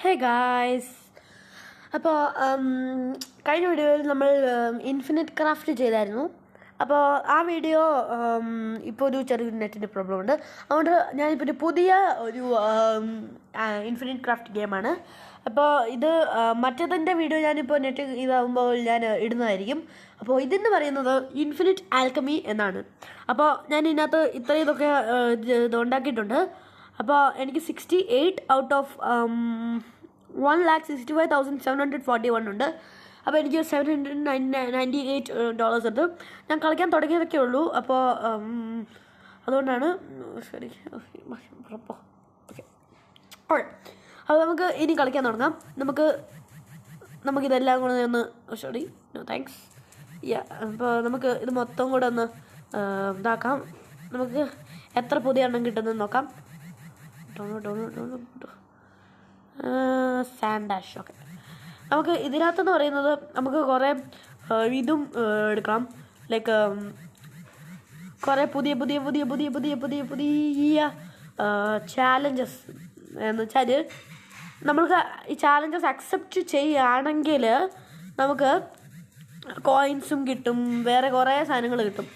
Hey guys, അപ്പോൾ കഴിഞ്ഞ വീഡിയോയിൽ നമ്മൾ ഇൻഫിനിറ്റ് ക്രാഫ്റ്റ് ചെയ്തായിരുന്നു. അപ്പോൾ ആ വീഡിയോ ഇപ്പോൾ ഒരു ചെറിയൊരു നെറ്റിൻ്റെ പ്രോബ്ലം ഉണ്ട്. അതുകൊണ്ട് ഞാനിപ്പോൾ ഒരു പുതിയ ഒരു ഇൻഫിനിറ്റ് ക്രാഫ്റ്റ് ഗെയിമാണ്. അപ്പോൾ ഇത് മറ്റേതിൻ്റെ വീഡിയോ ഞാനിപ്പോൾ നെറ്റ് ഇതാകുമ്പോൾ ഞാൻ ഇടുന്നതായിരിക്കും. അപ്പോൾ ഇതെന്ന് പറയുന്നത് ഇൻഫിനിറ്റ് ആൽക്കമി എന്നാണ്. അപ്പോൾ ഞാൻ ഇതിനകത്ത് ഇത്രയും ഇതൊക്കെ ഇത് ഉണ്ടാക്കിയിട്ടുണ്ട്. അപ്പോൾ എനിക്ക് 68 ഔട്ട് ഓഫ് 1,65,741 ഉണ്ട്. അപ്പോൾ എനിക്ക് $798 ഉണ്ട്. ഞാൻ കളിക്കാൻ തുടങ്ങിയതൊക്കെ ഉള്ളൂ. അപ്പോൾ അതുകൊണ്ടാണ് ശരി ഓക്കെ. അപ്പോൾ നമുക്ക് ഇനി കളിക്കാൻ തുടങ്ങാം. നമുക്കിതെല്ലാം കൂടെ ഒന്ന് സോറി താങ്ക്സ് അപ്പോൾ നമുക്ക് ഇത് മൊത്തം കൂടെ ഒന്ന് ഇതാക്കാം. നമുക്ക് എത്ര പുതിയ എണ്ണം കിട്ടുന്നതെന്ന് നോക്കാം. സാൻഡാഷ് ഓക്കെ. നമുക്ക് ഇതിനകത്തെന്ന് പറയുന്നത് നമുക്ക് കുറേ ഇതും എടുക്കാം. ലൈക്ക് കുറേ പുതിയ പുതിയ പുതിയ പുതിയ പുതിയ പുതിയ പുതിയ ചാലഞ്ചസ് എന്ന് വെച്ചാൽ നമ്മൾക്ക് ഈ ചാലഞ്ചസ് അക്സെപ്റ്റ് ചെയ്യുകയാണെങ്കിൽ നമുക്ക് കോയിൻസും കിട്ടും, വേറെ കുറേ സാധനങ്ങൾ കിട്ടും.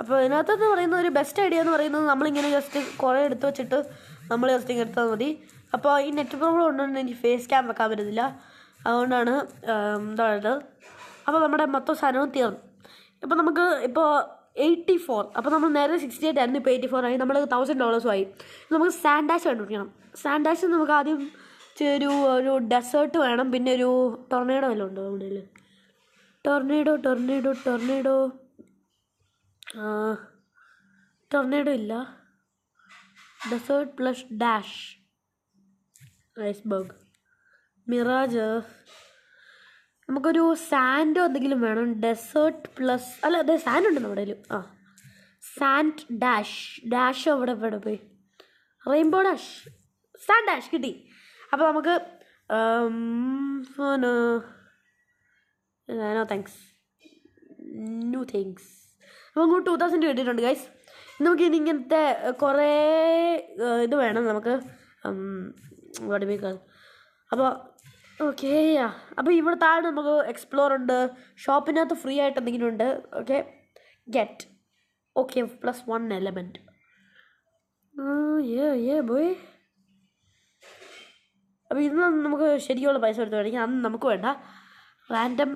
അപ്പോൾ ഇതിനകത്തെന്ന് പറയുന്ന ഒരു ബെസ്റ്റ് ഐഡിയ എന്ന് പറയുന്നത് നമ്മളിങ്ങനെ ജസ്റ്റ് കുറേ എടുത്ത് വെച്ചിട്ട് നമ്മൾ ജസ്റ്റ് ഇങ്ങനെ എടുത്താൽ മതി. അപ്പോൾ ഈ നെറ്റ് പ്രോബ്ലം ഉണ്ടെന്ന് എനിക്ക് ഫേസ് ക്യാം വെക്കാൻ പറ്റുന്നില്ല. അതുകൊണ്ടാണ് ഇതായത്. അപ്പോൾ നമ്മുടെ മൊത്തം സാധനവും തീർന്നു. ഇപ്പോൾ നമുക്ക് ഇപ്പോൾ 84, അപ്പോൾ നമ്മൾ നേരെ 68 ആയിരുന്നു, ഇപ്പോൾ 84 ആയി. നമ്മൾ $1,000 ആയി. നമുക്ക് സാൻഡാഷ് കണ്ടുപിടിക്കണം. സാൻഡാഷ് നമുക്ക് ആദ്യം ഒരു ഡെസേർട്ട് വേണം, പിന്നെ ഒരു ടൊർണേഡോ വല്ലതും ഉണ്ടോ അവിടെ? ടൊർണേഡോ ഇല്ല. Desert plus dash iceberg mirage. നമുക്കൊരു സാൻഡോ എന്തെങ്കിലും വേണം. ഡെസേർട്ട് പ്ലസ് അല്ല അതെ സാൻഡ് ഉണ്ട് നമ്മുടെ കയ്യിൽ. സാൻഡ് ഡാഷ് അവിടെ പോയി. റെയിൻബോ ഡാഷ്, സാൻഡ് ഡാഷ് കിട്ടി. അപ്പോൾ നമുക്ക് നോ താങ്ക്സ്, നോ താങ്ക്സ്. അപ്പോൾ നമുക്ക് 2000 കിട്ടിയിട്ടുണ്ട് ഗൈസ്. നമുക്ക് ഇനി ഇങ്ങനത്തെ കുറേ ഇത് വേണം നമുക്ക് വടിമേക്കാൻ. അപ്പോൾ ഓക്കെ. അപ്പോൾ ഇവിടെ താഴെ നമുക്ക് എക്സ്പ്ലോർ ഉണ്ട്. ഷോപ്പിനകത്ത് ഫ്രീ ആയിട്ട് എന്തെങ്കിലും ഉണ്ട്. Okay get okay +1 element. Boy. അപ്പോൾ ഇത് നമുക്ക് ശരിക്കുള്ള പൈസ എടുത്ത് മേടിക്കാം. അന്ന് നമുക്ക് വേണ്ട. Random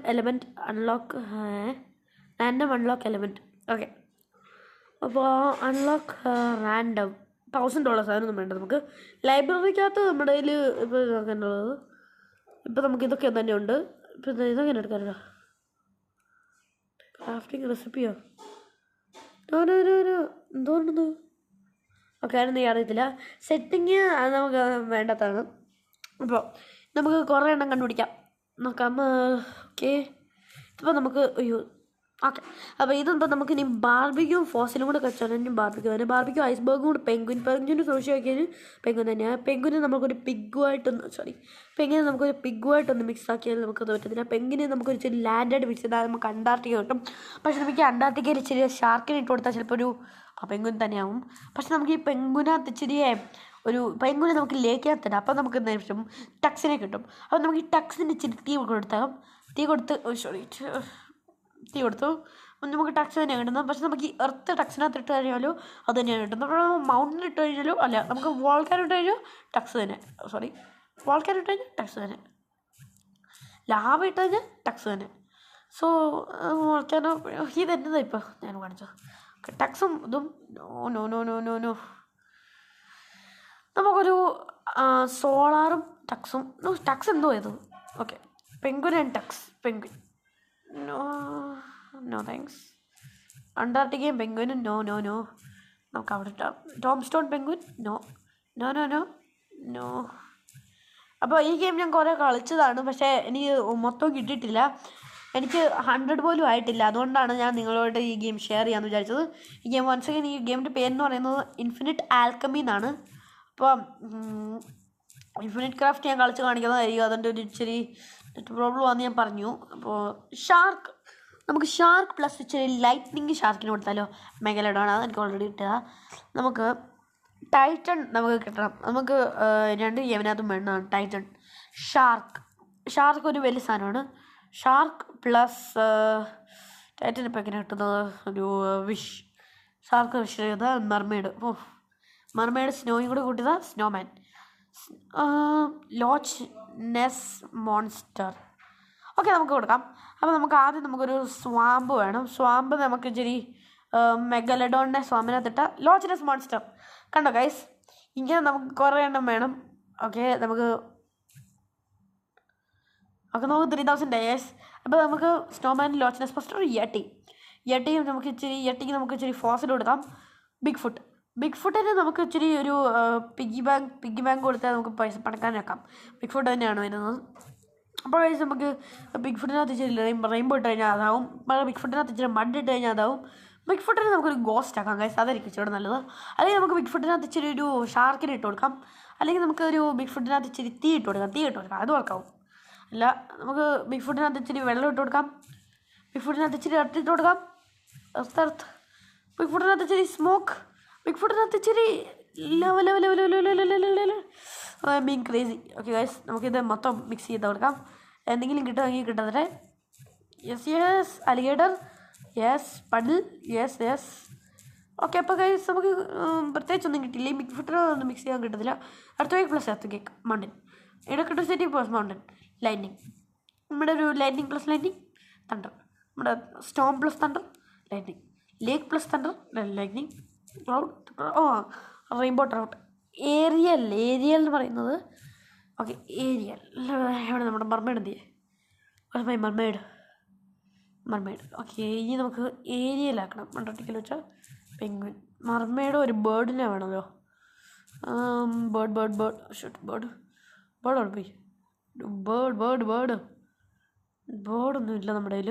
unlock element. ഓക്കെ. അപ്പോൾ അൺലോക്ക് റാൻഡം $1,000 അതിനൊന്നും വേണ്ട. നമുക്ക് ലൈബ്രറിക്കകത്ത് നമ്മുടെ കയ്യിൽ ഇപ്പോൾ നോക്കാനുള്ളത് ഇപ്പോൾ നമുക്ക് ഇതൊക്കെ തന്നെ ഉണ്ട്. ഇപ്പോൾ ഇതൊക്കെ എടുക്കാനോ ക്രാഫ്റ്റിംഗ് റെസിപ്പിയോ എന്തോന്നത്? ഓക്കെ, അതിനൊന്നും അറിയത്തില്ല. സെറ്റിങ് അത് നമുക്ക് വേണ്ടാത്തതാണ്. അപ്പോൾ നമുക്ക് കുറേ എണ്ണം കണ്ടുപിടിക്കാം, നോക്കാം. ഓക്കെ, ഇപ്പോൾ നമുക്ക് ഓക്കെ. അപ്പോൾ ഇതെന്താ, നമുക്ക് ഇനി ബാർബിക്യൂ ഫോസിലും കൂടെ കച്ചാണ്. ഇനി ബാർബിക്യൂ ഐസ്ബർഗും കൂടെ പെൻഗ്വിന് സോഷ്യ ആക്കിയതിന് പെൻഗ്വിൻ തന്നെയാണ്. പെൻഗ്വിന് നമുക്കൊരു പെൻഗ്വിനെ നമുക്കൊരു പിഗ്ഗുമായിട്ടൊന്ന് മിക്സ് ആക്കിയാൽ നമുക്കത് പറ്റത്തില്ല. പെൻഗ്വിനെ നമുക്കൊരു ഇച്ചിരി ലാൻഡായിട്ട് മിക്സ് ചെയ്താൽ നമുക്ക് അന്റാർട്ടിക്ക കിട്ടും. പക്ഷേ നമുക്ക് അന്റാർട്ടിക്കയിൽ ഇച്ചിരി ഷാർക്കിന് ഇട്ട് കൊടുത്താൽ ചിലപ്പോൾ ഒരു പെൻഗ്വിൻ തന്നെയാവും. പക്ഷെ നമുക്ക് ഈ പെൻഗ്വിനകത്ത് ഇച്ചിരിയെ പെൻഗ്വിനെ നമുക്ക് ലേക്കകത്തിടാം. അപ്പോൾ നമുക്ക് എന്തായാലും കിട്ടും, ടക്സിനെ കിട്ടും. അപ്പോൾ നമുക്ക് ഈ ടക്സിന് ഇച്ചിരി തീ കൊടുത്തു നമുക്ക് ടക്സ് തന്നെയാണ് കിട്ടുന്നത്. പക്ഷെ നമുക്ക് ഈ എർത്ത് ടക്സിനകത്ത് ഇട്ട് കഴിഞ്ഞാലും അത് തന്നെയാണ് കിട്ടുന്നത്. അപ്പോൾ മൗണ്ടൻ ഇട്ട് കഴിഞ്ഞാലും അല്ല, നമുക്ക് വോൾക്കാനോ ഇട്ട് കഴിഞ്ഞാൽ ടക്സ് തന്നെ. വോൾക്കാനോ ഇട്ട് കഴിഞ്ഞാൽ ടക്സ് തന്നെ. ലാവ ഇട്ട് കഴിഞ്ഞാൽ ടക്സ് തന്നെ. സോ വോൾക്കാനോ ഇതെന്നതാ ഇപ്പോൾ ഞാൻ കാണിച്ചത്. ടക്സും ഇതും നോ നമുക്കൊരു സോളാറും ടക്സ് എന്തോ ഇത്. Okay, penguin and Tux. Penguin no thanks. അന്റാർട്ടിക്കയും പെൻഗ്വിനും നോ. നമുക്ക് അവിടെ ടോം സ്റ്റോൺ പെൻഗ്വിൻ നോ. അപ്പോൾ ഈ ഗെയിം ഞാൻ കുറേ കളിച്ചതാണ്, പക്ഷേ എനിക്ക് മൊത്തം കിട്ടിയിട്ടില്ല. എനിക്ക് 100 പോലും ആയിട്ടില്ല. അതുകൊണ്ടാണ് ഞാൻ നിങ്ങളോട് ഈ ഗെയിം ഷെയർ ചെയ്യാമെന്ന് വിചാരിച്ചത്. ഈ ഗെയിം വൺസ് അഗൈൻ, ഈ ഗെയിമിൻ്റെ പേരെന്ന് പറയുന്നത് ഇൻഫിനിറ്റ് ആൽക്കമി എന്നാണ്. അപ്പോൾ ഇൻഫിനിറ്റ് ക്രാഫ്റ്റ് ഞാൻ കളിച്ച് കാണിക്കുന്നതായിരിക്കും. അതിൻ്റെ ഒരു ഇച്ചിരി നെറ്റ് പ്രോബ്ലം ആണെന്ന് ഞാൻ പറഞ്ഞു. അപ്പോൾ നമുക്ക് ഷാർക്ക് പ്ലസ് ഇച്ചിരി ലൈറ്റ്നിങ് ഷാർക്കിന് കൊടുത്താലോ? മെഗലഡോൺ, അത് എനിക്ക് ഓൾറെഡി കിട്ടുക. നമുക്ക് ടൈറ്റൺ നമുക്ക് കിട്ടണം. നമുക്ക് രണ്ട് യവനകത്തും വേണ്ടതാണ് ടൈറ്റൺ. ഷാർക്ക് ഒരു വലിയ സാധനമാണ്. ഷാർക്ക് പ്ലസ് ടൈറ്റൻ ഇപ്പം എങ്ങനെ കിട്ടുന്നത്? ഒരു വിഷ്. ഷാർക്ക് വിഷ് ചെയ്ത മർമെയ്ഡ്. മർമെയ്ഡ് സ്നോയും കൂടെ കൂട്ടിയത് snowman. Loch Ness monster. Okay, നമുക്ക് കൊടുക്കാം. അപ്പോൾ നമുക്ക് ആദ്യം നമുക്കൊരു സ്വാമ്പ് വേണം. സ്വാമ്പ് നമുക്ക് ഇച്ചിരി മെഗലഡോണിനെ സ്വാമ്പിനകത്തിട്ട ലോച്ച് നെസ് മോൺസ്റ്റർ. കണ്ടോ ഗൈസ്, ഇങ്ങനെ നമുക്ക് കുറേ എണ്ണം വേണം. ഓക്കെ, നമുക്ക് 3000 ഡേയ്സ്. അപ്പോൾ നമുക്ക് സ്നോമാൻ, ലോച്ച് നെസ് മോൺസ്റ്റർ, യട്ടിക്ക് നമുക്ക് ഇച്ചിരി ഫോസിൽ കൊടുക്കാം. ബിഗ് ഫുട്ടിന് നമുക്ക് ഇച്ചിരി ഒരു പിഗ്ഗി ബാങ്ക് കൊടുത്താൽ നമുക്ക് പൈസ പണക്കാൻ വെക്കാം. ബിഗ് ഫുട്ട് തന്നെയാണ് വരുന്നത്. അപ്പോൾ ഗൈസ് നമുക്ക് ബിഗ് ഫുട്ടിനകത്ത് ഇച്ചിരി റെയിൻബോ ഇട്ട് കഴിഞ്ഞാൽ അതാവും. ബിഗ് ഫുട്ടിനകത്ത് ഇച്ചിരി മഡ് ഇട്ട് കഴിഞ്ഞാൽ അതാവും. ബിഗ് ഫുട്ടിന് നമുക്കൊരു ഗോസ്റ്റ് ആക്കാം ഗൈസ്, അതായിരിക്കും ഇച്ചിരി നല്ലത്. അല്ലെങ്കിൽ നമുക്ക് ബിഗ് ഫുട്ടിനകത്ത് ഇച്ചിരി ഒരു ഷാർക്കിന് ഇട്ട് കൊടുക്കാം. അല്ലെങ്കിൽ നമുക്ക് ഒരു ബിഗ് ഫുട്ടിനകത്ത് ഇച്ചിരി തീ ഇട്ട് കൊടുക്കാം. അത് വർക്കാവും. അല്ല, നമുക്ക് ബിഗ് ഫുട്ടിനകത്ത് ഇച്ചിരി വെള്ളം ഇട്ട് കൊടുക്കാം. ബിഗ് ഫുട്ടിനകത്ത് ഇച്ചിരി ഇട്ട് കൊടുക്കാം. ബിഗ് ഫുട്ടിനകത്ത് ഇച്ചിരി സ്മോക്ക്. ബിഗ് ഫുട്ടിനകത്ത് ഇച്ചിരി ബീങ് ക്രേസി. ഓക്കെ ഗൈസ്, നമുക്കിത് മൊത്തം മിക്സ് ചെയ്ത് കൊടുക്കാം. എന്തെങ്കിലും കിട്ടുമെങ്കിൽ കിട്ടട്ടെ. Yes alligator, yes puddle, yes. Okay, അപ്പോൾ ഗൈസ് നമുക്ക് പ്രത്യേകിച്ചൊന്നും കിട്ടില്ല. ഈ ബിഗ് ഫുട്ടിനൊന്നും മിക്സ് ചെയ്യാൻ കിട്ടത്തില്ല. Earth plus earthquake mountain, electricity plus mountain, lightning. നമ്മുടെ ഒരു ലൈറ്റ്നിങ് പ്ലസ് ലൈറ്റ്നിങ്, തണ്ടർ. നമ്മുടെ storm plus thunder, lightning. Lake plus thunder, lightning. Cloud, rainbow trout. Ariel എന്ന് പറയുന്നത്. ഓക്കെ, ഏരിയൽ എവിടെ? നമ്മുടെ മർമെയ്ഡ്. ഓക്കെ, ഇനി നമുക്ക് ഏരിയലാക്കണം. അന്റാർട്ടിക്കയിൽ വെച്ചാൽ പെൻഗ്വിൻ. മർമെയ്ഡ് ഒരു ബേർഡിനെ വേണമല്ലോ. ബേർഡൊന്നും ഇല്ല നമ്മുടെ കയ്യിൽ.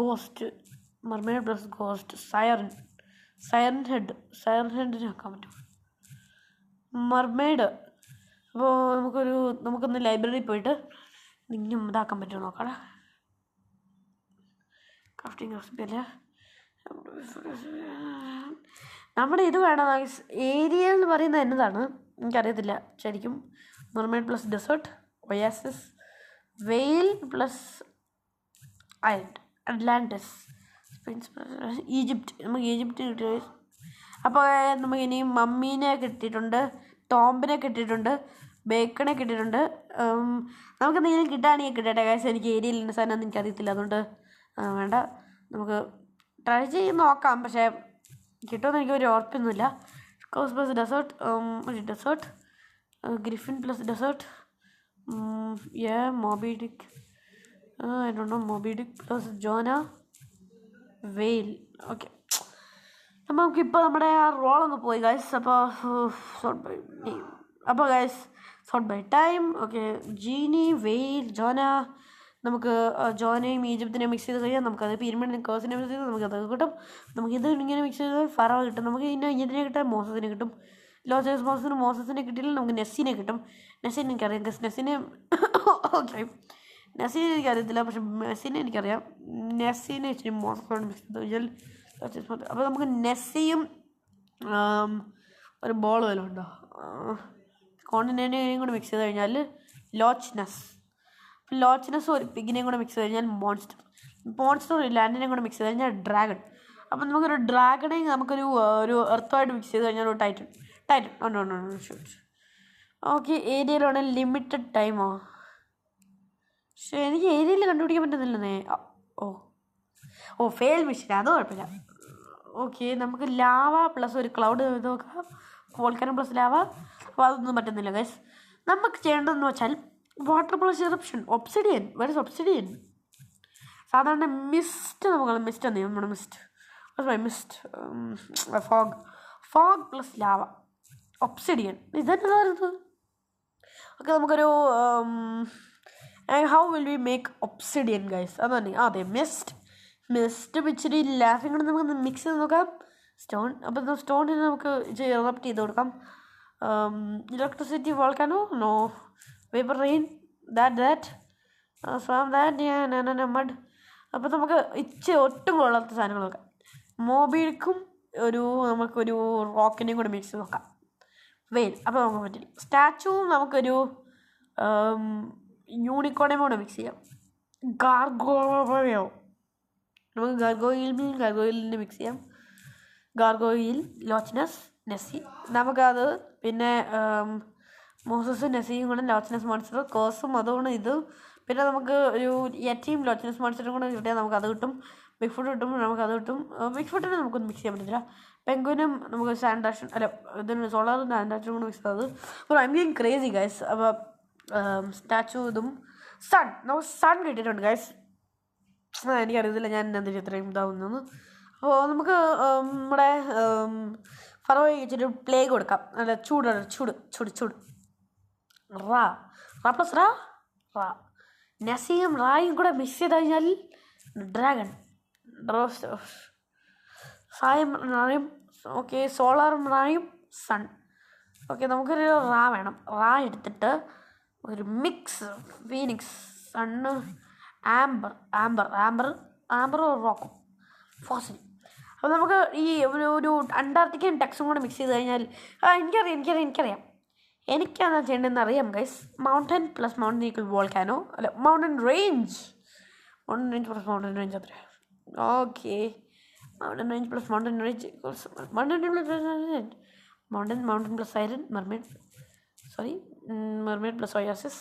Ghost, mermaid plus ghost. Siren ഹെഡിനെ ആക്കാൻ പറ്റും. മർമെയ്ഡ്. അപ്പോൾ നമുക്കൊന്ന് ലൈബ്രറി പോയിട്ട് ഇനിയും ഇതാക്കാൻ പറ്റുമോ നോക്കാം. ക്രാഫ്റ്റിംഗ് റെസിപ്പി അല്ലേ നമ്മുടെ ഇത് വേണം. ഏരിയ എന്ന് പറയുന്നത് എന്നതാണ് എനിക്കറിയത്തില്ല ശരിക്കും. Mermaid plus desert, oasis. വെയിൽ പ്ലസ് ഐലൻഡ്, അറ്റ്ലാന്റിസ്. ഈജിപ്റ്റ്. നമുക്ക് ഈജിപ്റ്റ് കിട്ടിയ. അപ്പോൾ നമുക്ക് ഇനി മമ്മീനെ കിട്ടിയിട്ടുണ്ട്, ടോംബിനെ കിട്ടിയിട്ടുണ്ട്, ബേക്കണെ കിട്ടിയിട്ടുണ്ട്. നമുക്ക് എന്തെങ്കിലും കിട്ടുകയാണെങ്കിൽ കിട്ടട്ടെ ഗൈസ്. എനിക്ക് ഏരിയയിൽ ഇന്ന സാധനം എനിക്കറിയത്തില്ല, അതുകൊണ്ട് വേണ്ട. നമുക്ക് ട്രൈ ചെയ്ത് നോക്കാം, പക്ഷേ കിട്ടുമെന്ന് എനിക്ക് ഒരു ഉറപ്പൊന്നുമില്ല. കോസ് plus desert, griffin plus desert, Moby Dick. I don't know. Moby Dick plus Jonah, whale. Okay, നമുക്കിപ്പോൾ നമ്മുടെ ആ റോളൊന്ന് പോയി ഗൈസ്. അപ്പോൾ guys sort by time. Okay, genie, whale, Jonah. നമുക്ക് ജോനയും ഈജിപ്തിനെ മിക്സ് ചെയ്ത് കഴിഞ്ഞാൽ നമുക്കത് പിരമിഡിനെ കേഴ്സിനെ മിക്സ് ചെയ്ത് നമുക്കതൊക്കെ കിട്ടും. നമുക്കിത് ഇങ്ങനെ മിക്സ് ചെയ്ത് ഫറോ കിട്ടും. നമുക്ക് ഇതിനെ കിട്ടാൻ മോസസിനെ കിട്ടും. മോസസിനെ കിട്ടിയില്ല നമുക്ക് നെസ്സിനെ കിട്ടും. നെസ്സിനെ എനിക്കറിയാം. ഓക്കെ, നെസ്സിനെ എനിക്കറിയത്തില്ല, പക്ഷെ മെസ്സിനെ എനിക്കറിയാം. നെസ്സിനെ ഇച്ചിരി മോസസോട് മിക്സ് ചെയ്ത് കഴിഞ്ഞാൽ. അപ്പോൾ നമുക്ക് നെസ്സിയും ഒരു ബോൾ വല്ലതും ഉണ്ടോ? കോണ്ടിനെൻ്റെയും കൂടെ മിക്സ് ചെയ്ത് കഴിഞ്ഞാൽ ലോച്ച്നെസ് ഒരു പിഗിനെയും കൂടെ മിക്സ് ചെയ്ത് കഴിഞ്ഞാൽ മോൺസ്റ്റർ ഒരു ലാൻഡിനെയും കൂടെ മിക്സ് ചെയ്ത് കഴിഞ്ഞാൽ ഡ്രാഗൺ. അപ്പം നമുക്കൊരു ഡ്രാഗണേയും നമുക്കൊരു എർത്തുമായിട്ട് മിക്സ് ചെയ്ത് കഴിഞ്ഞാൽ ഒരു ടൈറ്റൻ. ഷൂട്ട്. ഓക്കെ, ഏരിയയിലാണ് ലിമിറ്റഡ് ടൈമോ? പക്ഷേ എനിക്ക് ഏരിയയിൽ കണ്ടുപിടിക്കാൻ പറ്റുന്നില്ലെന്നേ. ഫെയിൽ മിഷൻ, അത് കുഴപ്പമില്ല. ഓക്കെ, നമുക്ക് ലാവ പ്ലസ് ഒരു ക്ലൗഡ് നോക്കാം. Volcano plus lava. അപ്പോൾ അതൊന്നും പറ്റുന്നില്ല ഗൈസ്. നമുക്ക് ചെയ്യേണ്ടതെന്ന് വെച്ചാൽ water plus eruption, obsidian. Very obsidian. സാധാരണ മിസ്റ്റ് നമ്മുടെ mist fog plus lava, obsidian. ഇതെന്താ പറയുന്നത്? ഓക്കെ, നമുക്കൊരു how will we make obsidian guys? അത് തന്നെ. അതെ, മിസ്റ്റ് ഇച്ചിരി ലാഫിങ് കൊണ്ട് നമുക്ക് മിക്സ് ചെയ്ത് നോക്കാം. സ്റ്റോൺ. അപ്പോൾ സ്റ്റോണിന് നമുക്ക് ഇറപ്റ്റ് ചെയ്ത് കൊടുക്കാം. Electricity, volcano, no. Vapour rain, mud. അപ്പോൾ നമുക്ക് ഒട്ടും കൊള്ളാത്ത സാധനങ്ങൾ നോക്കാം. മോബിഡിക്കും നമുക്കൊരു റോക്കിനെയും കൂടെ മിക്സ് ചെയ്ത് നോക്കാം. വെയിൽ. അപ്പോൾ നമുക്ക് പറ്റില്ല. സ്റ്റാച്ചു നമുക്കൊരു യൂണിക്കോണേയും കൂടെ മിക്സ് ചെയ്യാം. ഗാർഗോയോ നമുക്ക് ഗാർഗോയിലിൻ്റെ മിക്സ് ചെയ്യാം. ഗാർഗോയിൽ, ലോച്ച്നസ്, നെസ്സി. നമുക്കത് പിന്നെ മോസസും നെസ്സിയും കൂടെ ലോച്ച്നസ് മോൺസ്റ്റർ, കോസും അതുകൊണ്ട് ഇത്. പിന്നെ നമുക്ക് ഒരു യെറ്റിയും ലോച്ച്നസ് മോൺസ്റ്ററും കൂടെ കിട്ടിയാൽ നമുക്കത് കിട്ടും. ബിഗ് ഫുഡ് കിട്ടും, നമുക്കത് കിട്ടും. ബിഗ് ഫുഡിനെ നമുക്കൊന്നും മിക്സ് ചെയ്യാൻ പറ്റില്ല. പെങ്കുവിനും നമുക്ക് സാൻഡാഷൻ ഇതിന് സോളാറും സാൻഡാഷനും കൂടെ മിക്സ് ചെയ്തത്. അപ്പോൾ ഐ എം ഗെയിങ് ക്രേസി ഗൈസ്. അപ്പോൾ സ്റ്റാച്ചു ഇതും സൺ, നമുക്ക് സൺ കിട്ടിയിട്ടുണ്ട് ഗൈസ്. എനിക്കറിയത്തില്ല ഞാൻ എന്തിനും ഇത്രയും ഇതാവുന്നു. അപ്പോൾ നമുക്ക് നമ്മുടെ ഫറോയെ വെച്ചിട്ട് പ്ലേഗ് കൊടുക്കാം. അല്ല ചൂട് റാ പ്ലസ് റാ നസിയും റായും കൂടെ മിക്സ് ചെയ്ത് കഴിഞ്ഞാൽ ഡ്രാഗൺ സായും റായും. ഓക്കെ, സോളാറും റായും സൺ. ഓക്കെ, നമുക്കൊരു റാ വേണം. റാ എടുത്തിട്ട് ഒരു മിക്സ് ഫീനിക്സ്, സണ്ണ്, ആംബർ റോക്കും, ഫോസിൽ. അപ്പോൾ നമുക്ക് ഈ ഒരു അന്റാർട്ടിക്കൻ ടെക്സും കൂടെ മിക്സ് ചെയ്ത് കഴിഞ്ഞാൽ എനിക്കറിയാം എനിക്കെന്താ ചെയ്യേണ്ടതെന്ന് അറിയാം guys. Mountain plus mountain equal volcano, അല്ല mountain range plus mountain range അത്ര. Okay, mountain range plus mountain range mountain plus siren mermaid plus oasis,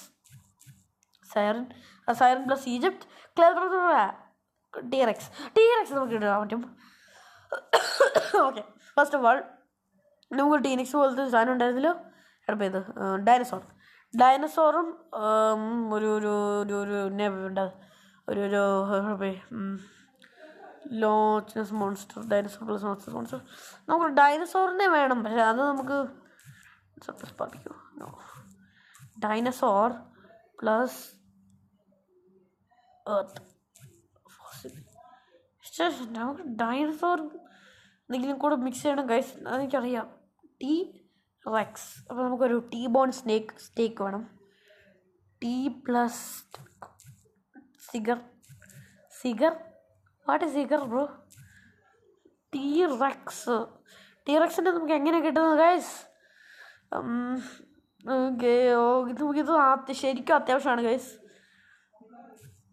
siren plus Egypt, T rex നമുക്ക് ഇടാൻ പറ്റും. ഓക്കെ, ഫസ്റ്റ് ഓഫ് ഓൾ നമുക്ക് ടീനെക്സ് പോലത്തെ സാധനം ഉണ്ടായിരുന്നല്ലോ. എടുപ്പം ഇത് ഡൈനസോറും Loch Ness monster, dinosaur plus monster. നമുക്ക് ഡൈനസോറിനെ വേണം, പക്ഷെ അത് നമുക്ക് ഡൈനസോർ പ്ലസ് എർത്ത് ഫോസിൽ. നമുക്ക് ഡൈനസോർ എന്തെങ്കിലും കൂടെ മിക്സ് ചെയ്യണം ഗൈസ്, അതെനിക്കറിയാം. T rex. അപ്പോൾ നമുക്കൊരു ടീ ബോൺ സ്റ്റേക്ക് വേണം. T plus cigar what is cigar bro? ടീറെക്സിൻ്റെ നമുക്ക് എങ്ങനെ കിട്ടുന്നത് ഗൈസ്? ഓക്കെ, ഇത് ശരിക്കും അത്യാവശ്യമാണ് guys.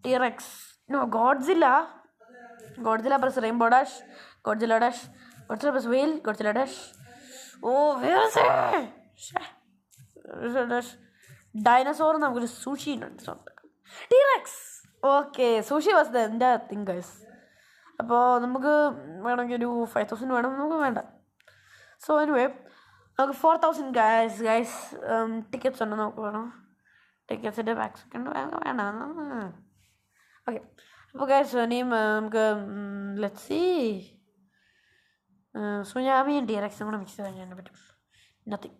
T rex, Godzilla plus rainbow dash, Godzilla plus whale, Godzilla dash. Dinosaur നമുക്കൊരു sushi T rex. Okay, sushi was the thing guys. അപ്പോൾ നമുക്ക് വേണമെങ്കിൽ ഒരു 5,000 വേണം, നമുക്ക് വേണ്ട. സോ എനിവേ നമുക്ക് 4,000 ഗൈസ് ടിക്കറ്റ്സ് ഉണ്ട്, നമുക്ക് വേണം. ടിക്കറ്റ്സിൻ്റെ ബാക്സ് ഒക്കെ ഉണ്ട്, വേണ്ട. ഓക്കെ, അപ്പോൾ ഗൈസ് ഇനിയും നമുക്ക് ലെറ്റ്സ് സീ സുനാമിയും ടീറെക്സും കൂടെ മിക്സ് ചെയ്ത് കഴിഞ്ഞാൽ പറ്റും. Nothing.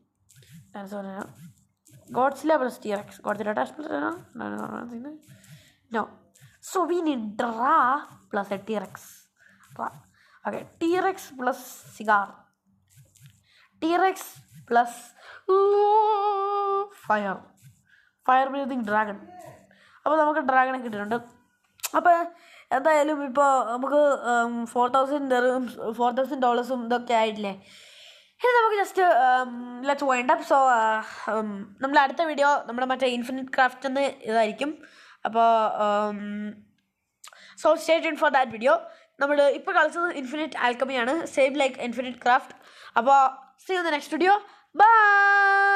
Godzilla plus T rex, Godzilla dash plus no. So we need Ra plus a T rex. Okay, T rex plus cigar, T rex plus fire breathing dragon. അപ്പോൾ നമുക്ക് ഡ്രാഗണെ കിട്ടിയിട്ടുണ്ട്. അപ്പോൾ എന്തായാലും ഇപ്പോൾ നമുക്ക് $4,000 ഇതൊക്കെ ആയിട്ടില്ലേ. ഇനി നമുക്ക് just let's wind up. So നമ്മുടെ അടുത്ത വീഡിയോ നമ്മുടെ മറ്റേ ഇൻഫിനിറ്റ് ക്രാഫ്റ്റ് എന്ന് ഇതായിരിക്കും. അപ്പോൾ so stay tuned for that video. നമ്മൾ ഇപ്പോൾ കളിച്ചത് ഇൻഫിനിറ്റ് ആൽക്കമിയാണ്, സെയിം ലൈക്ക് ഇൻഫിനിറ്റ് ക്രാഫ്റ്റ്. അപ്പോൾ see you in the next video. By.